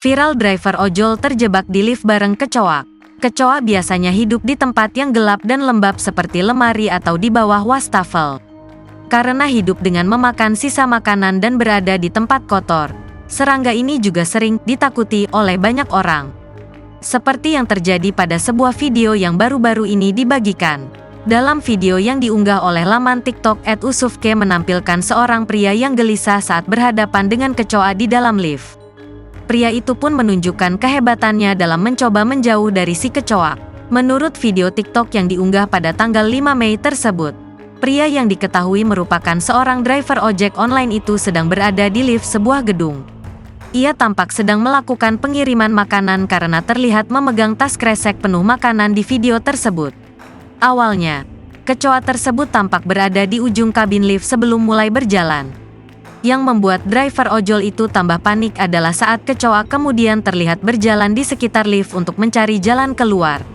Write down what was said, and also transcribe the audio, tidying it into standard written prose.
Viral driver ojol terjebak di lift bareng kecoa. Kecoa biasanya hidup di tempat yang gelap dan lembab seperti lemari atau di bawah wastafel. Karena hidup dengan memakan sisa makanan dan berada di tempat kotor, serangga ini juga sering ditakuti oleh banyak orang. Seperti yang terjadi pada sebuah video yang baru-baru ini dibagikan. Dalam video yang diunggah oleh laman TikTok @usufke menampilkan seorang pria yang gelisah saat berhadapan dengan kecoa di dalam lift. Pria itu pun menunjukkan kehebatannya dalam mencoba menjauh dari si kecoa. Menurut video TikTok yang diunggah pada tanggal 5 Mei tersebut, pria yang diketahui merupakan seorang driver ojek online itu sedang berada di lift sebuah gedung. Ia tampak sedang melakukan pengiriman makanan karena terlihat memegang tas kresek penuh makanan di video tersebut. Awalnya, kecoa tersebut tampak berada di ujung kabin lift sebelum mulai berjalan. Yang membuat driver ojol itu tambah panik adalah saat kecoa kemudian terlihat berjalan di sekitar lift untuk mencari jalan keluar.